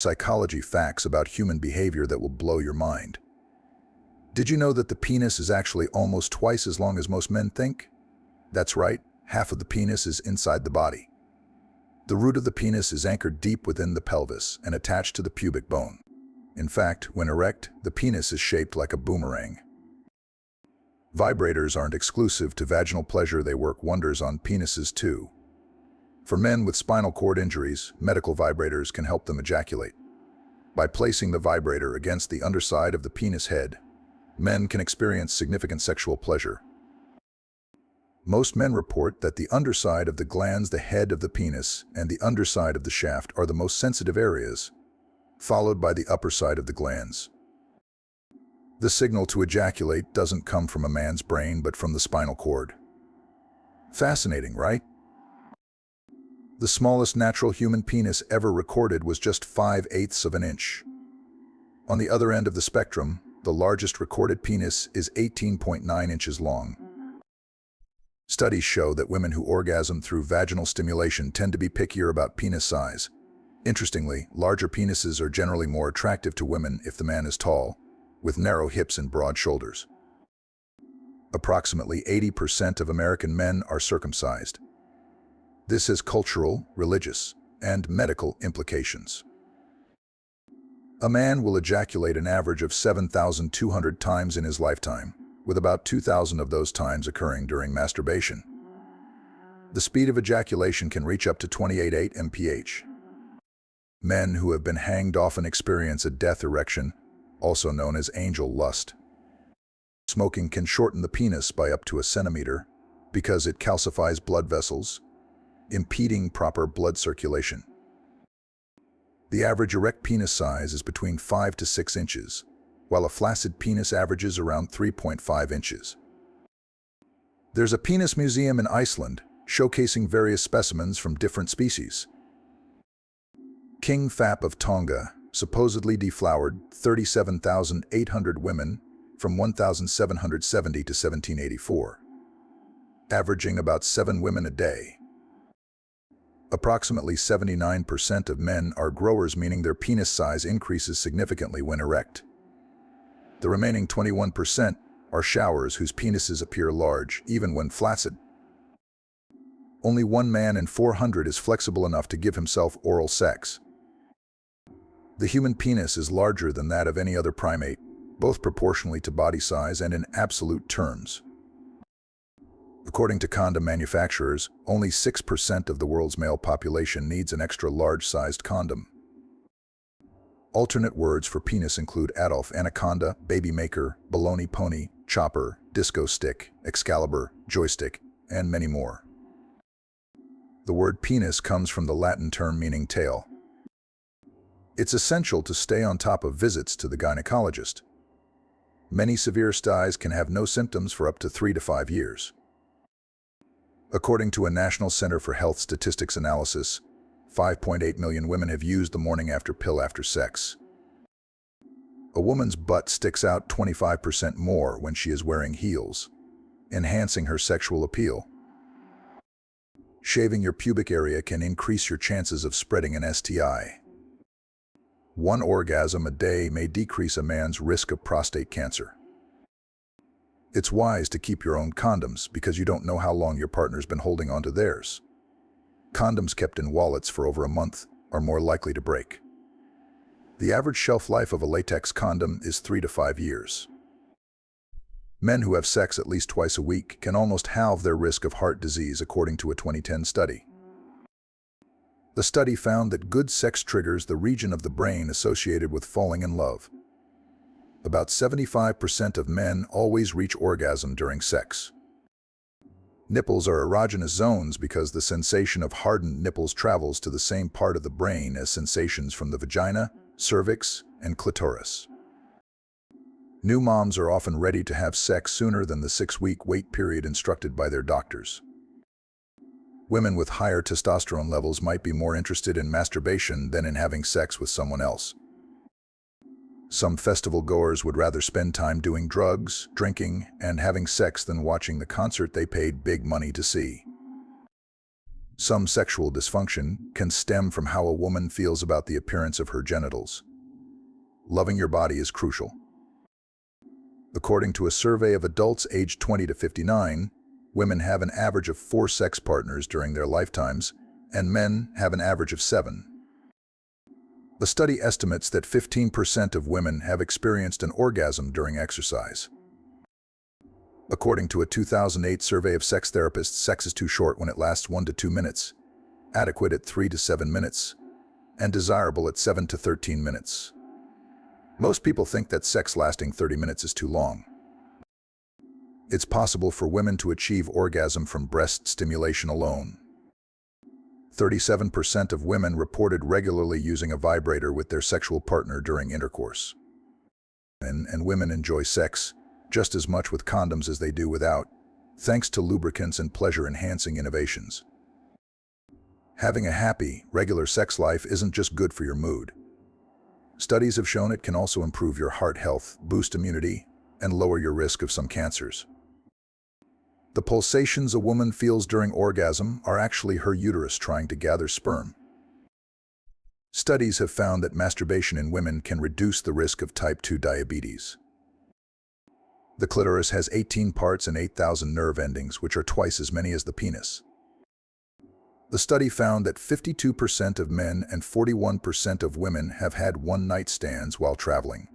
Psychology facts about human behavior that will blow your mind. Did you know that the penis is actually almost twice as long as most men think? That's right, half of the penis is inside the body. The root of the penis is anchored deep within the pelvis and attached to the pubic bone. In fact, when erect, the penis is shaped like a boomerang. Vibrators aren't exclusive to vaginal pleasure, they work wonders on penises too. For men with spinal cord injuries, medical vibrators can help them ejaculate. By placing the vibrator against the underside of the penis head, men can experience significant sexual pleasure. Most men report that the underside of the glands, the head of the penis, and the underside of the shaft are the most sensitive areas, followed by the upper side of the glands. The signal to ejaculate doesn't come from a man's brain, but from the spinal cord. Fascinating, right? The smallest natural human penis ever recorded was just 5/8 of an inch. On the other end of the spectrum, the largest recorded penis is 18.9 inches long. Studies show that women who orgasm through vaginal stimulation tend to be pickier about penis size. Interestingly, larger penises are generally more attractive to women if the man is tall, with narrow hips and broad shoulders. Approximately 80% of American men are circumcised. This has cultural, religious, and medical implications. A man will ejaculate an average of 7,200 times in his lifetime, with about 2,000 of those times occurring during masturbation. The speed of ejaculation can reach up to 28 mph. Men who have been hanged often experience a death erection, also known as angel lust. Smoking can shorten the penis by up to a centimeter because it calcifies blood vessels, impeding proper blood circulation. The average erect penis size is between 5 to 6 inches, while a flaccid penis averages around 3.5 inches. There's a penis museum in Iceland showcasing various specimens from different species. King Fap of Tonga supposedly deflowered 37,800 women from 1770 to 1784, averaging about 7 women a day. Approximately 79% of men are growers, meaning their penis size increases significantly when erect. The remaining 21% are showers whose penises appear large, even when flaccid. Only 1 man in 400 is flexible enough to give himself oral sex. The human penis is larger than that of any other primate, both proportionally to body size and in absolute terms. According to condom manufacturers, only 6% of the world's male population needs an extra large-sized condom. Alternate words for penis include Adolf, anaconda, baby maker, baloney pony, chopper, disco stick, Excalibur, joystick, and many more. The word penis comes from the Latin term meaning tail. It's essential to stay on top of visits to the gynecologist. Many severe STIs can have no symptoms for up to 3 to 5 years. According to a National Center for Health Statistics analysis, 5.8 million women have used the morning after pill after sex. A woman's butt sticks out 25% more when she is wearing heels, enhancing her sexual appeal. Shaving your pubic area can increase your chances of spreading an STI. 1 orgasm a day may decrease a man's risk of prostate cancer. It's wise to keep your own condoms because you don't know how long your partner's been holding onto theirs. Condoms kept in wallets for over a month are more likely to break. The average shelf life of a latex condom is 3 to 5 years. Men who have sex at least twice a week can almost halve their risk of heart disease, according to a 2010 study. The study found that good sex triggers the region of the brain associated with falling in love. About 75% of men always reach orgasm during sex. Nipples are erogenous zones because the sensation of hardened nipples travels to the same part of the brain as sensations from the vagina, cervix, and clitoris. New moms are often ready to have sex sooner than the 6-week wait period instructed by their doctors. Women with higher testosterone levels might be more interested in masturbation than in having sex with someone else. Some festival goers would rather spend time doing drugs, drinking, and having sex than watching the concert they paid big money to see. Some sexual dysfunction can stem from how a woman feels about the appearance of her genitals. Loving your body is crucial. According to a survey of adults aged 20 to 59, women have an average of 4 sex partners during their lifetimes, and men have an average of 7. The study estimates that 15% of women have experienced an orgasm during exercise. According to a 2008 survey of sex therapists, sex is too short when it lasts 1 to 2 minutes, adequate at 3 to 7 minutes, and desirable at 7 to 13 minutes. Most people think that sex lasting 30 minutes is too long. It's possible for women to achieve orgasm from breast stimulation alone. 37% of women reported regularly using a vibrator with their sexual partner during intercourse. Men and women enjoy sex just as much with condoms as they do without, thanks to lubricants and pleasure-enhancing innovations. Having a happy, regular sex life isn't just good for your mood. Studies have shown it can also improve your heart health, boost immunity, and lower your risk of some cancers. The pulsations a woman feels during orgasm are actually her uterus trying to gather sperm. Studies have found that masturbation in women can reduce the risk of type 2 diabetes. The clitoris has 18 parts and 8,000 nerve endings, which are twice as many as the penis. The study found that 52% of men and 41% of women have had one-night stands while traveling.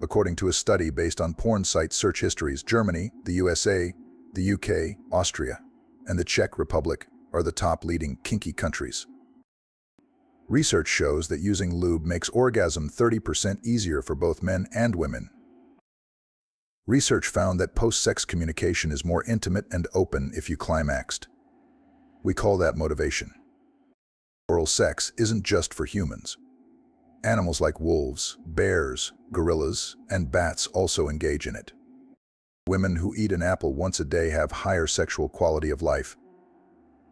According to a study based on porn site search histories, Germany, the USA, the UK, Austria, and the Czech Republic are the top leading kinky countries. Research shows that using lube makes orgasm 30% easier for both men and women. Research found that post-sex communication is more intimate and open if you climaxed. We call that motivation. Oral sex isn't just for humans. Animals like wolves, bears, gorillas, and bats also engage in it. Women who eat an apple once a day have higher sexual quality of life.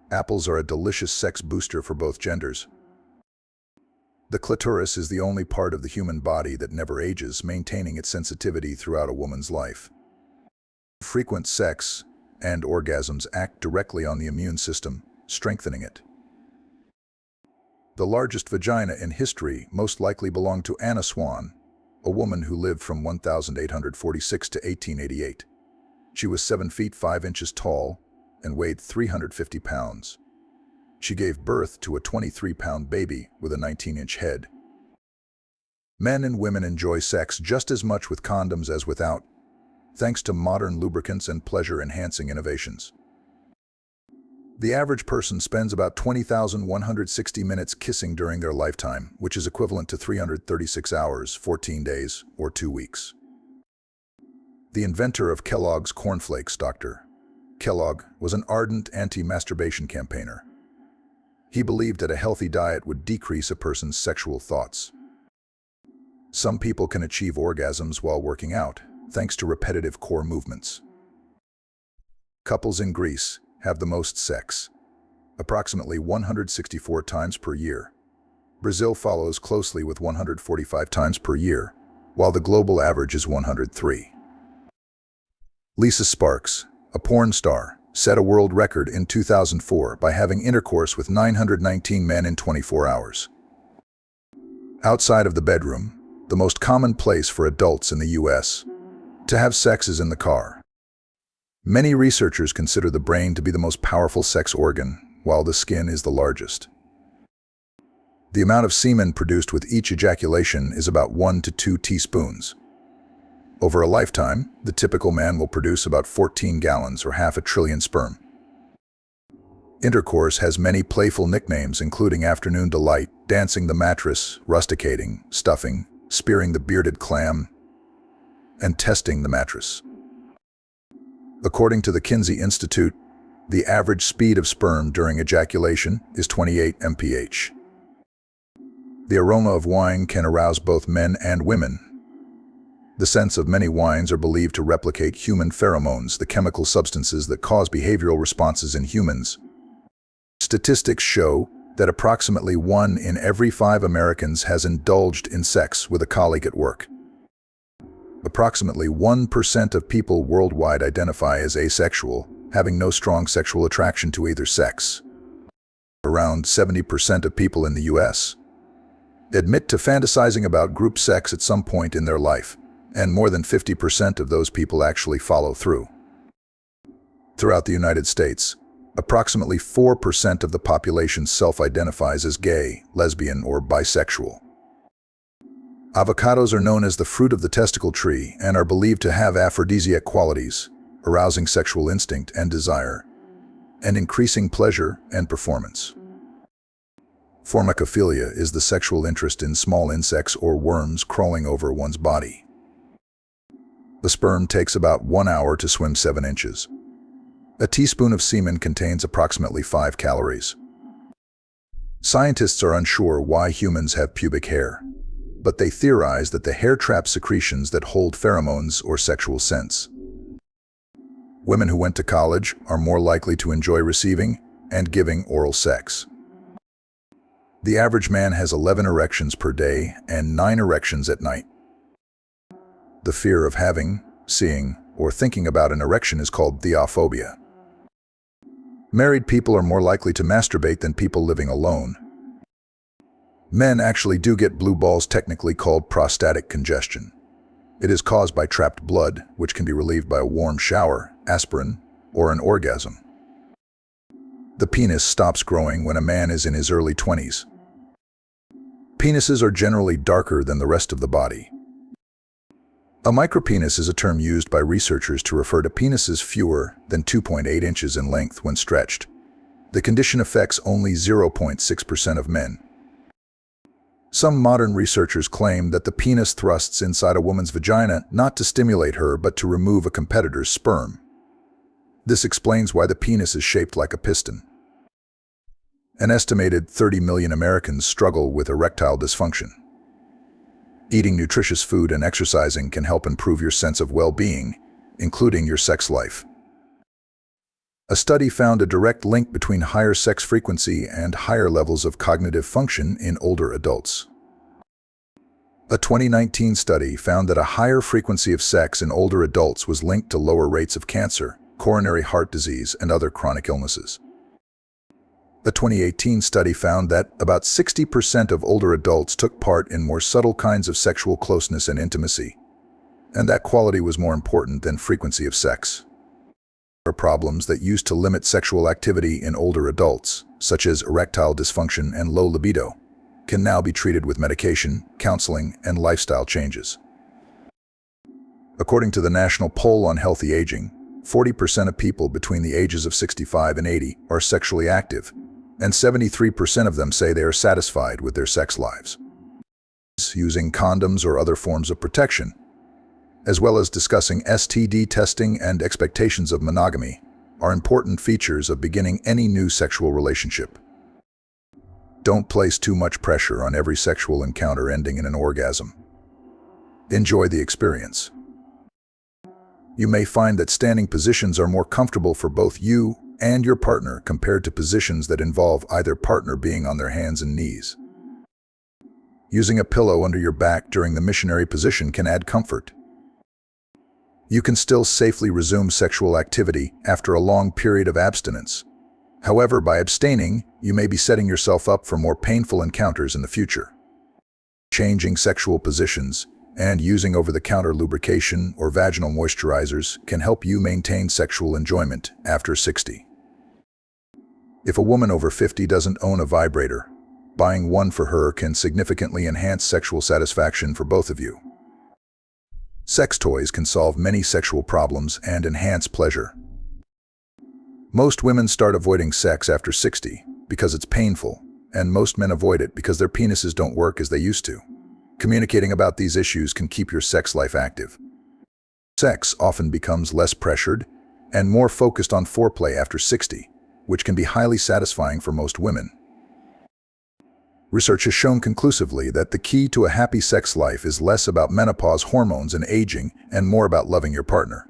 Apples are a delicious sex booster for both genders. The clitoris is the only part of the human body that never ages, maintaining its sensitivity throughout a woman's life. Frequent sex and orgasms act directly on the immune system, strengthening it. The largest vagina in history most likely belonged to Anna Swan, a woman who lived from 1846 to 1888. She was 7 feet 5 inches tall and weighed 350 pounds. She gave birth to a 23-pound baby with a 19-inch head. Men and women enjoy sex just as much with condoms as without, thanks to modern lubricants and pleasure-enhancing innovations. The average person spends about 20,160 minutes kissing during their lifetime, which is equivalent to 336 hours, 14 days, or 2 weeks. The inventor of Kellogg's cornflakes, Dr. Kellogg, was an ardent anti-masturbation campaigner. He believed that a healthy diet would decrease a person's sexual thoughts. Some people can achieve orgasms while working out, thanks to repetitive core movements. Couples in Greece have the most sex, approximately 164 times per year. Brazil follows closely with 145 times per year, while the global average is 103. Lisa Sparks, a porn star, set a world record in 2004 by having intercourse with 919 men in 24 hours. Outside of the bedroom, the most common place for adults in the U.S. to have sex is in the car. Many researchers consider the brain to be the most powerful sex organ, while the skin is the largest. The amount of semen produced with each ejaculation is about 1 to 2 teaspoons. Over a lifetime, the typical man will produce about 14 gallons or half a trillion sperm. Intercourse has many playful nicknames, including afternoon delight, dancing the mattress, rusticating, stuffing, spearing the bearded clam, and testing the mattress. According to the Kinsey Institute, the average speed of sperm during ejaculation is 28 mph. The aroma of wine can arouse both men and women. The scents of many wines are believed to replicate human pheromones, the chemical substances that cause behavioral responses in humans. Statistics show that approximately 1 in every 5 Americans has indulged in sex with a colleague at work. Approximately 1% of people worldwide identify as asexual, having no strong sexual attraction to either sex. Around 70% of people in the US admit to fantasizing about group sex at some point in their life, and more than 50% of those people actually follow through. Throughout the United States, approximately 4% of the population self-identifies as gay, lesbian, or bisexual. Avocados are known as the fruit of the testicle tree and are believed to have aphrodisiac qualities, arousing sexual instinct and desire, and increasing pleasure and performance. Formicophilia is the sexual interest in small insects or worms crawling over one's body. The sperm takes about 1 hour to swim 7 inches. A teaspoon of semen contains approximately 5 calories. Scientists are unsure why humans have pubic hair, but they theorize that the hair traps secretions that hold pheromones or sexual scents. Women who went to college are more likely to enjoy receiving and giving oral sex. The average man has 11 erections per day and 9 erections at night. The fear of having, seeing, or thinking about an erection is called theophobia. Married people are more likely to masturbate than people living alone. Men actually do get blue balls, technically called prostatic congestion. It is caused by trapped blood, which can be relieved by a warm shower, aspirin, or an orgasm. The penis stops growing when a man is in his early 20s. Penises are generally darker than the rest of the body. A micropenis is a term used by researchers to refer to penises fewer than 2.8 inches in length when stretched. The condition affects only 0.6% of men. Some modern researchers claim that the penis thrusts inside a woman's vagina not to stimulate her but to remove a competitor's sperm. This explains why the penis is shaped like a piston. An estimated 30 million Americans struggle with erectile dysfunction. Eating nutritious food and exercising can help improve your sense of well-being, including your sex life. A study found a direct link between higher sex frequency and higher levels of cognitive function in older adults. A 2019 study found that a higher frequency of sex in older adults was linked to lower rates of cancer, coronary heart disease, and other chronic illnesses. A 2018 study found that about 60% of older adults took part in more subtle kinds of sexual closeness and intimacy, and that quality was more important than frequency of sex. There are problems that used to limit sexual activity in older adults, such as erectile dysfunction and low libido, can now be treated with medication, counseling, and lifestyle changes. According to the National Poll on Healthy Aging, 40% of people between the ages of 65 and 80 are sexually active, and 73% of them say they are satisfied with their sex lives. Using condoms or other forms of protection, as well as discussing STD testing and expectations of monogamy, are important features of beginning any new sexual relationship. Don't place too much pressure on every sexual encounter ending in an orgasm. Enjoy the experience. You may find that standing positions are more comfortable for both you and your partner compared to positions that involve either partner being on their hands and knees. Using a pillow under your back during the missionary position can add comfort. You can still safely resume sexual activity after a long period of abstinence. However, by abstaining, you may be setting yourself up for more painful encounters in the future. Changing sexual positions and using over-the-counter lubrication or vaginal moisturizers can help you maintain sexual enjoyment after 60. If a woman over 50 doesn't own a vibrator, buying one for her can significantly enhance sexual satisfaction for both of you. Sex toys can solve many sexual problems and enhance pleasure. Most women start avoiding sex after 60 because it's painful, and most men avoid it because their penises don't work as they used to. Communicating about these issues can keep your sex life active. Sex often becomes less pressured and more focused on foreplay after 60, which can be highly satisfying for most women. Research has shown conclusively that the key to a happy sex life is less about menopause hormones and aging and more about loving your partner.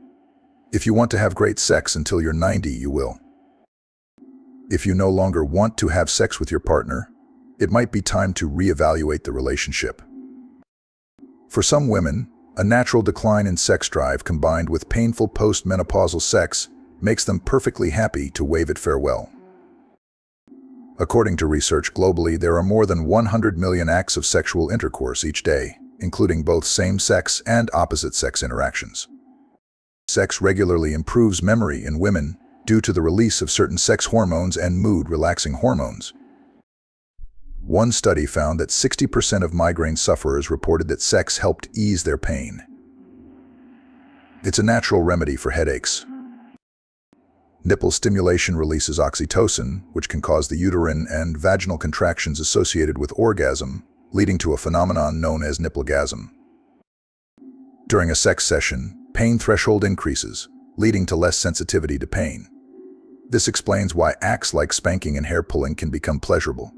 If you want to have great sex until you're 90, you will. If you no longer want to have sex with your partner, it might be time to reevaluate the relationship. For some women, a natural decline in sex drive combined with painful postmenopausal sex makes them perfectly happy to wave it farewell. According to research globally, there are more than 100 million acts of sexual intercourse each day, including both same-sex and opposite-sex interactions. Sex regularly improves memory in women due to the release of certain sex hormones and mood-relaxing hormones. One study found that 60% of migraine sufferers reported that sex helped ease their pain. It's a natural remedy for headaches. Nipple stimulation releases oxytocin, which can cause the uterine and vaginal contractions associated with orgasm, leading to a phenomenon known as nipplegasm. During a sex session, pain threshold increases, leading to less sensitivity to pain. This explains why acts like spanking and hair pulling can become pleasurable.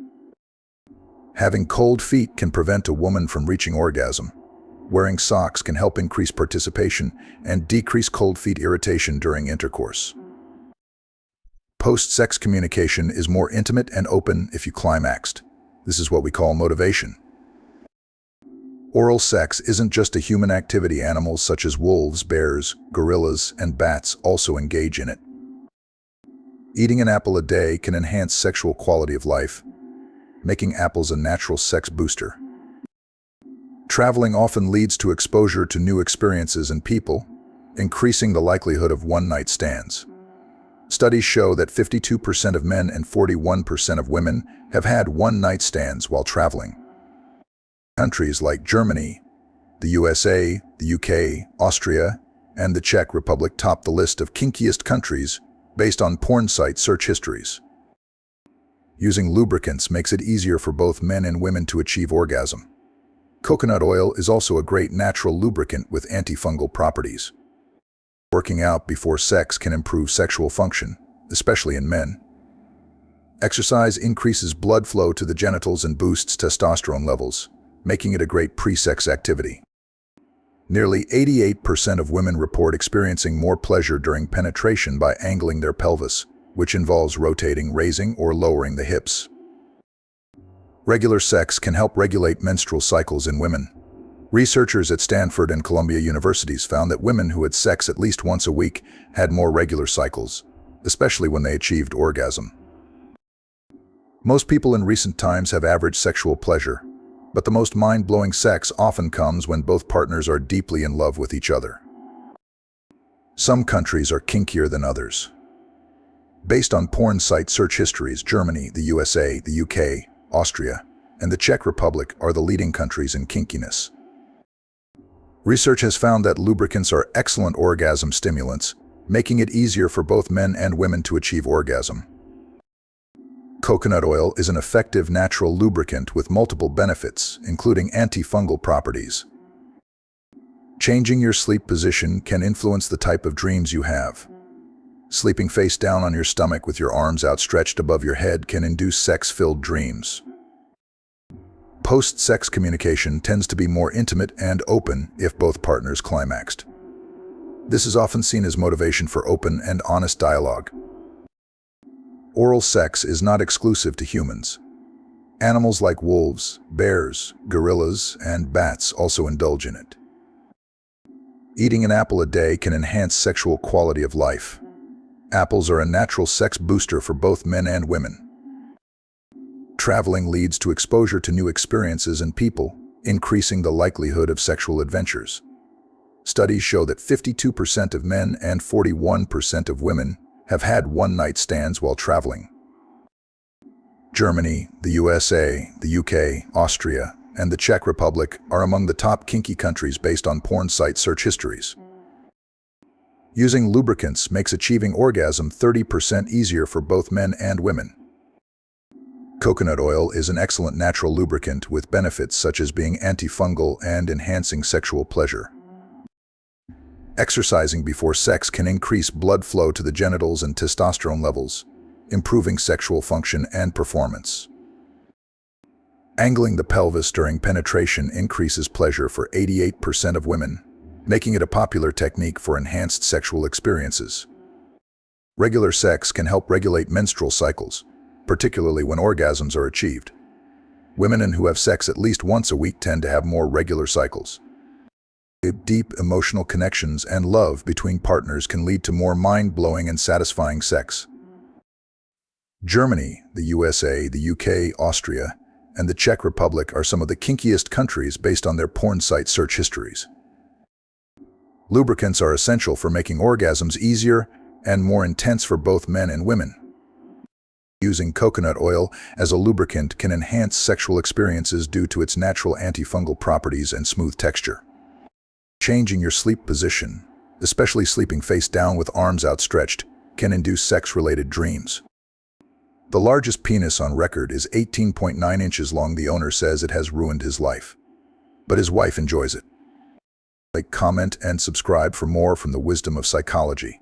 Having cold feet can prevent a woman from reaching orgasm. Wearing socks can help increase participation and decrease cold feet irritation during intercourse. Post-sex communication is more intimate and open if you climaxed. This is what we call motivation. Oral sex isn't just a human activity. Animals such as wolves, bears, gorillas, and bats also engage in it. Eating an apple a day can enhance sexual quality of life, making apples a natural sex booster. Traveling often leads to exposure to new experiences and people, increasing the likelihood of one-night stands. Studies show that 52% of men and 41% of women have had one-night stands while traveling. Countries like Germany, the USA, the UK, Austria, and the Czech Republic top the list of kinkiest countries based on porn site search histories. Using lubricants makes it easier for both men and women to achieve orgasm. Coconut oil is also a great natural lubricant with antifungal properties. Working out before sex can improve sexual function, especially in men. Exercise increases blood flow to the genitals and boosts testosterone levels, making it a great pre-sex activity. Nearly 88% of women report experiencing more pleasure during penetration by angling their pelvis, which involves rotating, raising, or lowering the hips. Regular sex can help regulate menstrual cycles in women. Researchers at Stanford and Columbia universities found that women who had sex at least once a week had more regular cycles, especially when they achieved orgasm. Most people in recent times have average sexual pleasure, but the most mind-blowing sex often comes when both partners are deeply in love with each other. Some countries are kinkier than others. Based on porn site search histories, Germany, the USA, the UK, Austria, and the Czech Republic are the leading countries in kinkiness. Research has found that lubricants are excellent orgasm stimulants, making it easier for both men and women to achieve orgasm. Coconut oil is an effective natural lubricant with multiple benefits, including antifungal properties. Changing your sleep position can influence the type of dreams you have. Sleeping face down on your stomach with your arms outstretched above your head can induce sex-filled dreams. Post-sex communication tends to be more intimate and open if both partners climaxed. This is often seen as motivation for open and honest dialogue. Oral sex is not exclusive to humans. Animals like wolves, bears, gorillas, and bats also indulge in it. Eating an apple a day can enhance sexual quality of life. Apples are a natural sex booster for both men and women. Traveling leads to exposure to new experiences and people, increasing the likelihood of sexual adventures. Studies show that 52% of men and 41% of women have had one-night stands while traveling. Germany, the USA, the UK, Austria, and the Czech Republic are among the top kinky countries based on porn site search histories. Using lubricants makes achieving orgasm 30% easier for both men and women. Coconut oil is an excellent natural lubricant with benefits such as being antifungal and enhancing sexual pleasure. Exercising before sex can increase blood flow to the genitals and testosterone levels, improving sexual function and performance. Angling the pelvis during penetration increases pleasure for 88% of women, making it a popular technique for enhanced sexual experiences. Regular sex can help regulate menstrual cycles, particularly when orgasms are achieved. Women who have sex at least once a week tend to have more regular cycles. Deep emotional connections and love between partners can lead to more mind-blowing and satisfying sex. Germany, the USA, the UK, Austria, and the Czech Republic are some of the kinkiest countries based on their porn site search histories. Lubricants are essential for making orgasms easier and more intense for both men and women. Using coconut oil as a lubricant can enhance sexual experiences due to its natural antifungal properties and smooth texture. Changing your sleep position, especially sleeping face down with arms outstretched, can induce sex-related dreams. The largest penis on record is 18.9 inches long. The owner says it has ruined his life, but his wife enjoys it. Like, comment, and subscribe for more from the wisdom of psychology.